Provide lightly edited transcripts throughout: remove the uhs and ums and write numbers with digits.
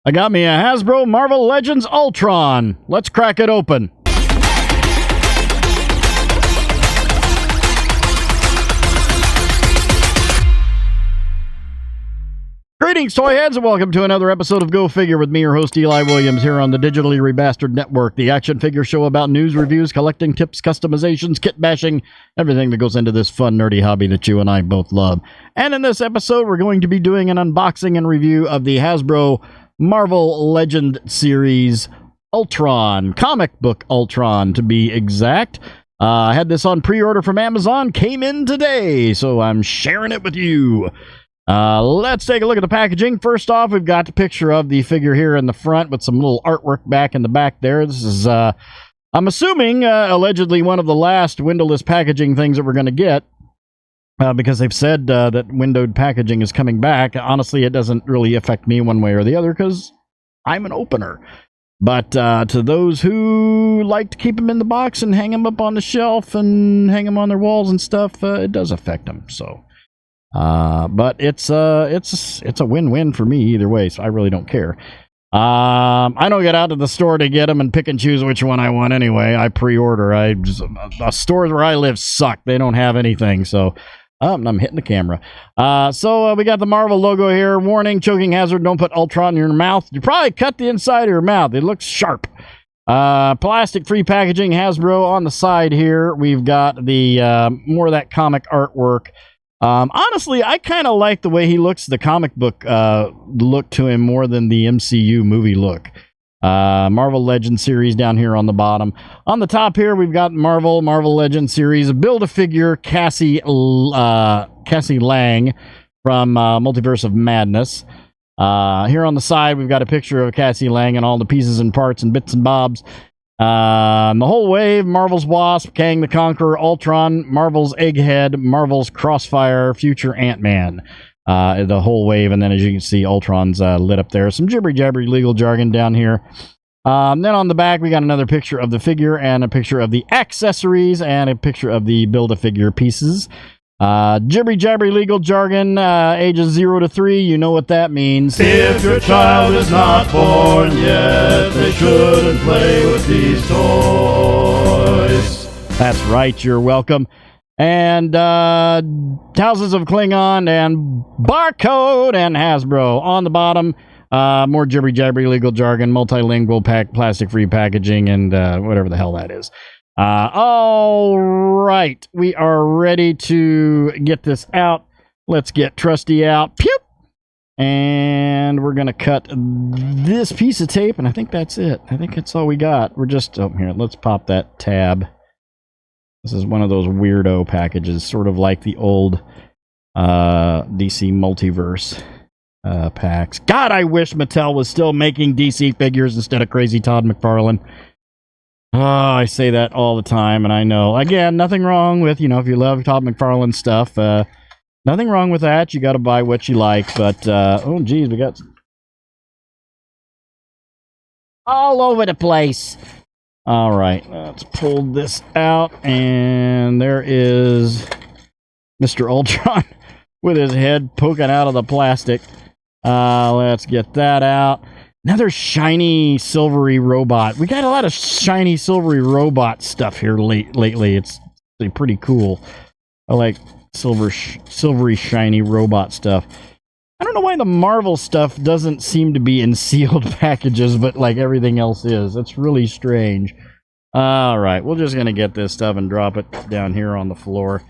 I got me a Hasbro Marvel Legends Ultron. Let's crack it open. Greetings, toy heads, and welcome to another episode of Go Figure with me, your host, Eli Williams, here on the Digitally Rebastard Network, the action figure show about news, reviews, collecting tips, customizations, kit bashing, everything that goes into this fun, nerdy hobby that you and I both love. And in this episode, we're going to be doing an unboxing and review of the Hasbro Marvel Legend series Ultron, comic book Ultron to be exact. I had this on pre-order from Amazon, came in today, so I'm sharing it with you. Let's take a look at the packaging. First off, we've got the picture of the figure here in the front with some little artwork back in the back there. This is, I'm assuming, allegedly one of the last windowless packaging things that we're going to get. Because they've said that windowed packaging is coming back. Honestly, it doesn't really affect me one way or the other because I'm an opener. But to those who like to keep them in the box and hang them up on the shelf and hang them on their walls and stuff, it does affect them. So, but it's a win-win for me either way. So I really don't care. I don't get out to the store to get them and pick and choose which one I want anyway. I pre-order. The stores where I live suck. They don't have anything. So. I'm hitting the camera. So we got the Marvel logo here. Warning, choking hazard. Don't put Ultron in your mouth. You probably cut the inside of your mouth. It looks sharp. Plastic-free packaging. Hasbro on the side here. We've got the more of that comic artwork. Honestly, I kind of like the way he looks. The comic book look to him more than the MCU movie look. Marvel Legend series down here on the bottom. On the top here, we've got Marvel Legend series. Build-A-Figure Cassie Lang from Multiverse of Madness. Here on the side, we've got a picture of Cassie Lang and all the pieces and parts and bits and bobs. The whole wave, Marvel's Wasp, Kang the Conqueror, Ultron, Marvel's Egghead, Marvel's Crossfire, Future Ant-Man. The whole wave, and then as you can see, Ultron's lit up there. Some jibbery-jabbery legal jargon down here. Then on the back, we got another picture of the figure and a picture of the accessories and a picture of the Build-A-Figure pieces. Jibbery-jabbery legal jargon, ages 0 to 3, you know what that means. If your child is not born yet, they shouldn't play with these toys. That's right, you're welcome. And Houses of Klingon and Barcode and Hasbro on the bottom. More jibbery-jabbery legal jargon, multilingual plastic-free packaging, and whatever the hell that is. All right, we are ready to get this out. Let's get Trusty out. Pew! And we're going to cut this piece of tape, and I think that's it. I think that's all we got. We're just, oh, here, let's pop that tab. This is one of those weirdo packages, sort of like the old DC Multiverse packs. God, I wish Mattel was still making DC figures instead of crazy Todd McFarlane. Oh, I say that all the time, and I know. Again, nothing wrong with, you know, if you love Todd McFarlane stuff, nothing wrong with that. You got to buy what you like, but, oh, geez, we got all over the place. All right, let's pull this out, and there is Mr. Ultron with his head poking out of the plastic. Let's get that out. Another shiny, silvery robot. We got a lot of shiny, silvery robot stuff here lately. It's pretty cool. I like silvery, shiny robot stuff. I don't know why the Marvel stuff doesn't seem to be in sealed packages, but like everything else is. That's really strange. All right, we're just going to get this stuff and drop it down here on the floor.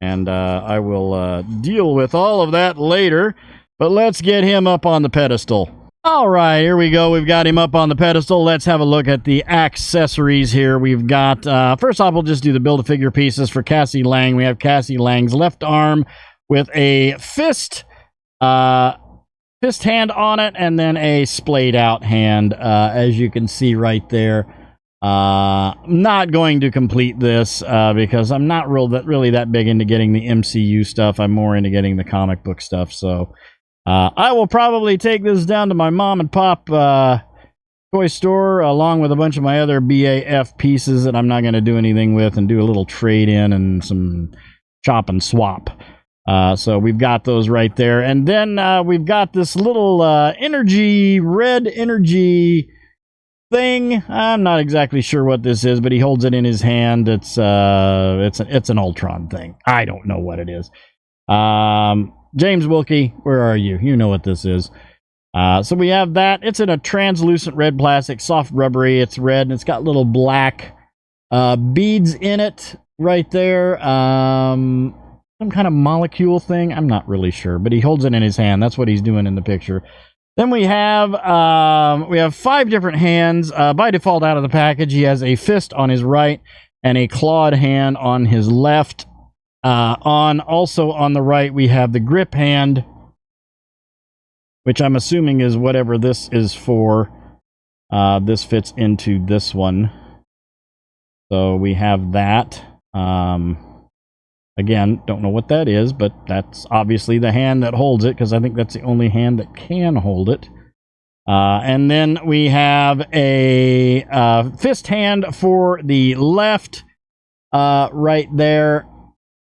And I will deal with all of that later. But let's get him up on the pedestal. All right, here we go. We've got him up on the pedestal. Let's have a look at the accessories here. We've got, first off, we'll just do the Build-A-Figure pieces for Cassie Lang. We have Cassie Lang's left arm with a fist hand on it, and then a splayed out hand, as you can see right there. Not going to complete this because I'm not really that big into getting the MCU stuff. I'm more into getting the comic book stuff. So I will probably take this down to my mom and pop toy store along with a bunch of my other BAF pieces that I'm not going to do anything with, and do a little trade in and some chop and swap. So we've got those right there. And then we've got this little red energy thing. I'm not exactly sure what this is, but he holds it in his hand. It's an Ultron thing. I don't know what it is. James Wilkie, where are you? You know what this is. So we have that. It's in a translucent red plastic, soft rubbery. It's red, and it's got little black beads in it right there. Some kind of molecule thing. I'm not really sure, but he holds it in his hand. That's what he's doing in the picture. Then we have 5 different hands. By default out of the package, he has a fist on his right and a clawed hand on his left. Also on the right, we have the grip hand, which I'm assuming is whatever this is for. This fits into this one. So we have that. Again, don't know what that is, but that's obviously the hand that holds it, because I think that's the only hand that can hold it. And then we have a fist hand for the left, right there.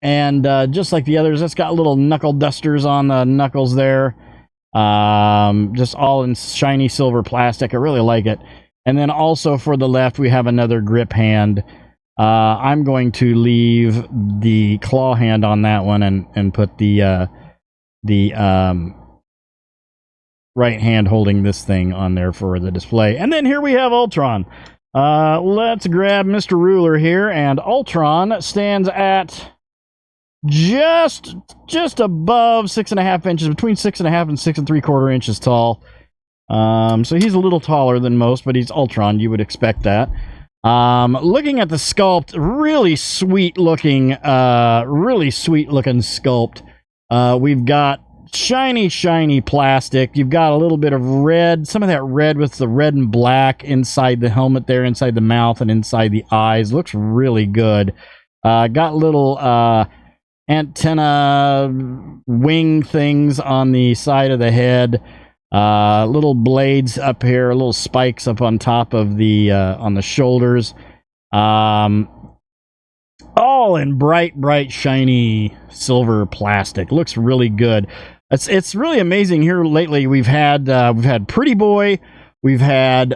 And just like the others, it's got little knuckle dusters on the knuckles there. Just all in shiny silver plastic. I really like it. And then also for the left, we have another grip hand. I'm going to leave the claw hand on that one and put the right hand holding this thing on there for the display. And then here we have Ultron. Let's grab Mr. Ruler here, and Ultron stands at just above 6.5 inches, between 6.5 and 6.75 inches tall. So he's a little taller than most, but he's Ultron. You would expect that. Looking at the sculpt, really sweet looking sculpt. We've got shiny plastic. You've got a little bit of red, some of that red with the red and black inside the helmet there, inside the mouth and inside the eyes. Looks really good. Got little antenna wing things on the side of the head. Little blades up here, little spikes up on top of the on the shoulders. All in bright shiny silver plastic. Looks really good. It's really amazing here lately. We've had Pretty Boy, we've had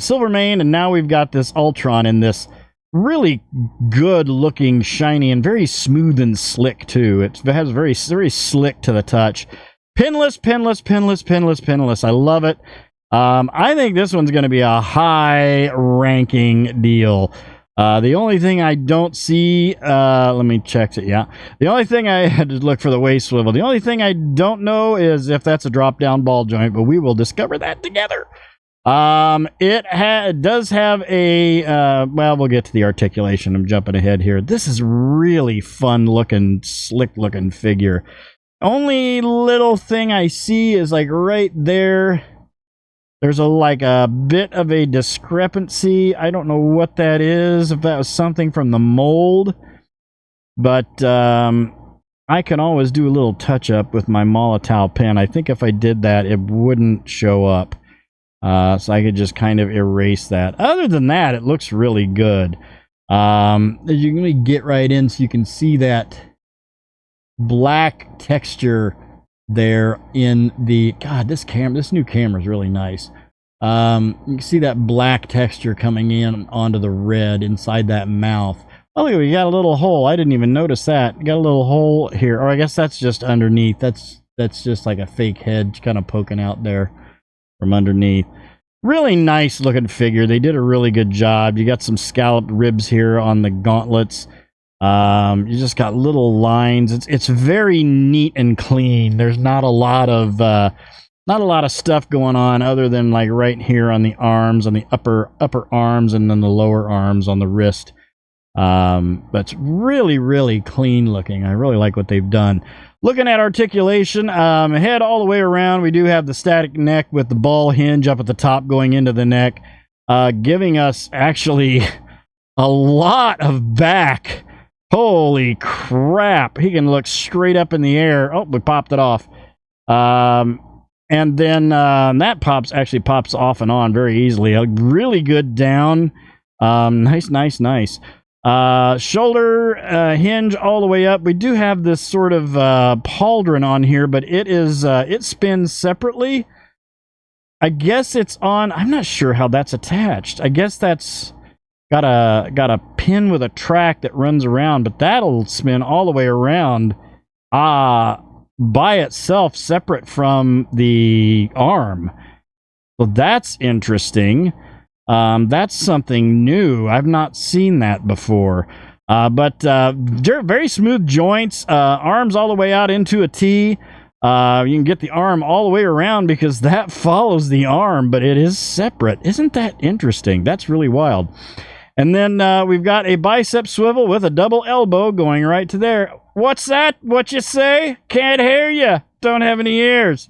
Silvermane, and now we've got this Ultron in this really good looking shiny and very smooth and slick too. It has very slick to the touch. Pinless. I love it. I think this one's going to be a high-ranking deal. The only thing I don't see... let me check it, yeah. The only thing I had to look for the waist swivel. The only thing I don't know is if that's a drop-down ball joint, but we will discover that together. It does have a... well, we'll get to the articulation. I'm jumping ahead here. This is really fun-looking, slick-looking figure. Only little thing I see is like right there. There's like a bit of a discrepancy. I don't know what that is, if that was something from the mold. But I can always do a little touch up with my Molotov pen. I think if I did that, it wouldn't show up. So I could just kind of erase that. Other than that, it looks really good. You can really get right in so you can see that black texture there in the... God, this new camera is really nice. You can see that black texture coming in onto the red inside that mouth. Oh, look, we got a little hole. I didn't even notice that. We got a little hole here. Or I guess that's just underneath. That's just like a fake head kind of poking out there from underneath. Really nice looking figure. They did a really good job. You got some scalloped ribs here on the gauntlets. You just got little lines. It's very neat and clean. There's not a lot of stuff going on other than like right here on the arms, on the upper arms, and then the lower arms on the wrist. But it's really clean looking. I really like what they've done. Looking at articulation, head all the way around, we do have the static neck with the ball hinge up at the top going into the neck, giving us actually a lot of back. Holy crap. He can look straight up in the air. Oh, we popped it off. And then that actually pops off and on very easily. A really good down. Nice. Shoulder hinge all the way up. We do have this sort of pauldron on here, but it spins separately. I guess it's on. I'm not sure how that's attached. I guess that's got a pin with a track that runs around, but that'll spin all the way around by itself, separate from the arm. So that's interesting. That's something new. I've not seen that before. But very smooth joints, arms all the way out into a T. You can get the arm all the way around because that follows the arm, but it is separate. Isn't that interesting? That's really wild. And then we've got a bicep swivel with a double elbow going right to there. What's that? What you say? Can't hear you. Don't have any ears.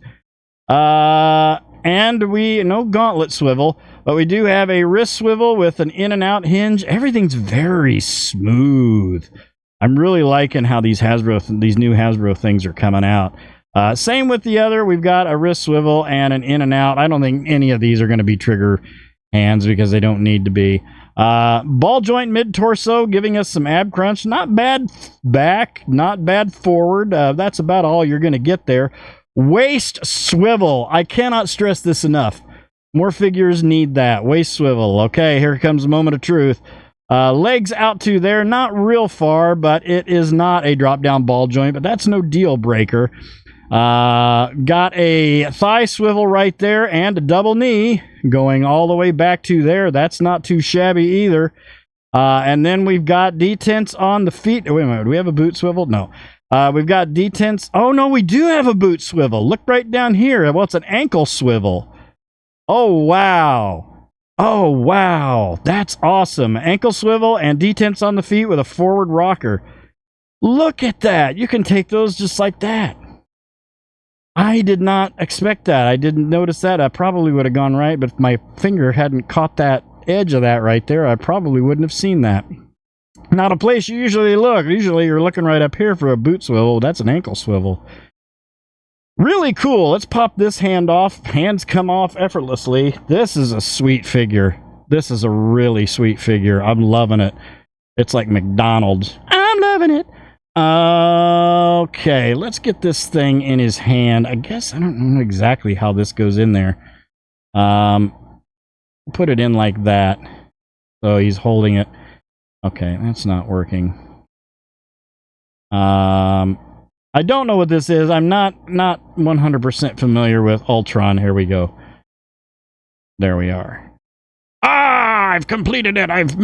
And no gauntlet swivel, but we do have a wrist swivel with an in and out hinge. Everything's very smooth. I'm really liking how these new Hasbro things are coming out. Same with the other. We've got a wrist swivel and an in and out. I don't think any of these are going to be trigger hands because they don't need to be. Ball joint mid-torso, giving us some ab crunch. Not bad back, not bad forward. That's about all you're going to get there. Waist swivel. I cannot stress this enough. More figures need that. Waist swivel. Okay, here comes the moment of truth. Legs out to there. Not real far, but it is not a drop-down ball joint, but that's no deal breaker. Got a thigh swivel right there and a double knee going all the way back to there. That's not too shabby either. And then we've got detents on the feet. Wait a minute. Do we have a boot swivel? No. We've got detents. Oh, no, we do have a boot swivel. Look right down here. Well, it's an ankle swivel. Oh, wow. Oh, wow. That's awesome. Ankle swivel and detents on the feet with a forward rocker. Look at that. You can take those just like that. I did not expect that. I didn't notice that. I probably would have gone right, but if my finger hadn't caught that edge of that right there, I probably wouldn't have seen that. Not a place you usually look. Usually you're looking right up here for a boot swivel. That's an ankle swivel. Really cool. Let's pop this hand off. Hands come off effortlessly. This is a sweet figure. This is a really sweet figure. I'm loving it. It's like McDonald's. I'm loving it. Okay, let's get this thing in his hand. I guess I don't know exactly how this goes in there. Put it in like that. So he's holding it. Okay, that's not working. I don't know what this is. I'm not 100% familiar with Ultron. Here we go. There we are. Ah, I've completed it. I've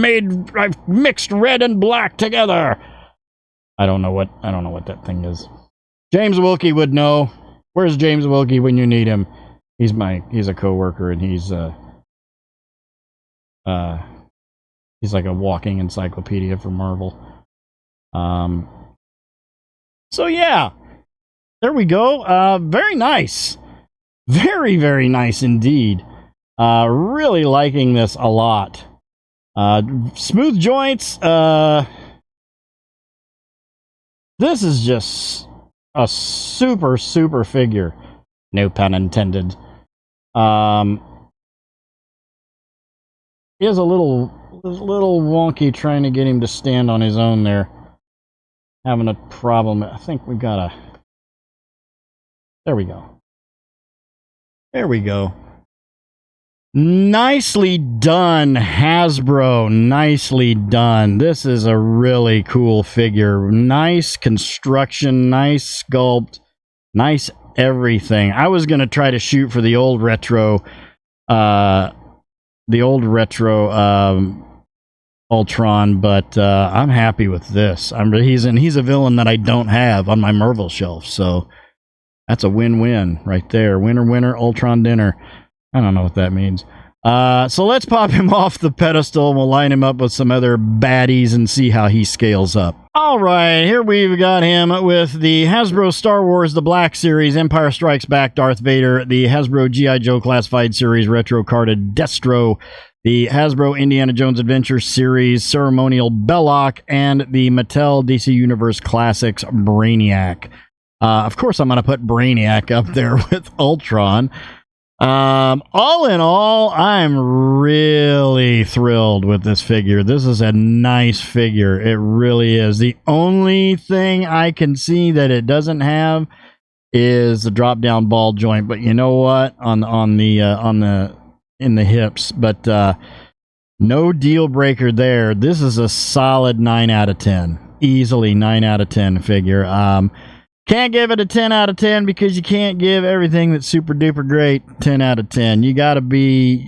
mixed red and black together. I don't know what that thing is. James Wilkie would know. Where's James Wilkie when you need him? He's a coworker and he's like a walking encyclopedia for Marvel. So yeah. There we go. Very nice. Very, very nice indeed. Really liking this a lot. Smooth joints. This is just a super, super figure. No pun intended. Is a little wonky trying to get him to stand on his own there. Having a problem. I think we got there we go. There we go. Nicely done, Hasbro. Nicely done. This is a really cool figure. Nice construction, nice sculpt, nice everything. I was going to try to shoot for the old retro Ultron, but I'm happy with this. He's a villain that I don't have on my Marvel shelf, so that's a win-win right there. Winner, winner, Ultron dinner. I don't know what that means. So let's pop him off the pedestal and we'll line him up with some other baddies and see how he scales up. All right, here we've got him with the Hasbro Star Wars The Black Series, Empire Strikes Back, Darth Vader, the Hasbro G.I. Joe Classified Series, Retro Carded Destro, the Hasbro Indiana Jones Adventure Series, Ceremonial Belloc, and the Mattel DC Universe Classics Brainiac. Of course, I'm going to put Brainiac up there with Ultron. All in all, I'm really thrilled with this figure. This is a nice figure. It really is. The only thing I can see that it doesn't have is the drop down ball joint, but you know what? In the hips, but no deal breaker there. This is a solid 9 out of 10. Easily 9 out of 10 figure. Can't give it a 10 out of 10 because you can't give everything that's super duper great 10 out of 10. You gotta be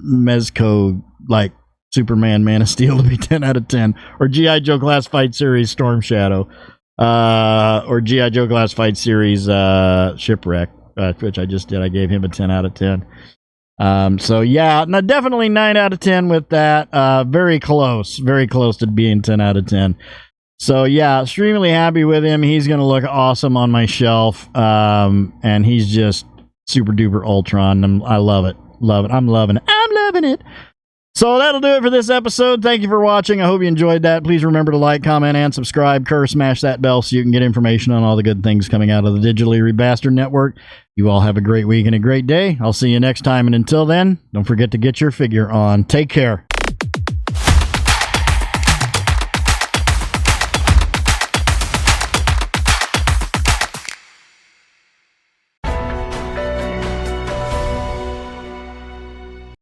Mezco, like Superman, Man of Steel, to be 10 out of 10. Or G.I. Joe Classified Series Storm Shadow. Or G.I. Joe Classified Series Shipwreck, which I just did. I gave him a 10 out of 10. So yeah, no, definitely 9 out of 10 with that. Very close to being 10 out of 10. So yeah, extremely happy with him. He's going to look awesome on my shelf. And he's just super duper Ultron. I love it. I'm loving it. So that'll do it for this episode. Thank you for watching. I hope you enjoyed that. Please remember to like, comment, and subscribe. Smash that bell so you can get information on all the good things coming out of the Digitally Rebastard Network. You all have a great week and a great day. I'll see you next time. And until then, don't forget to get your figure on. Take care.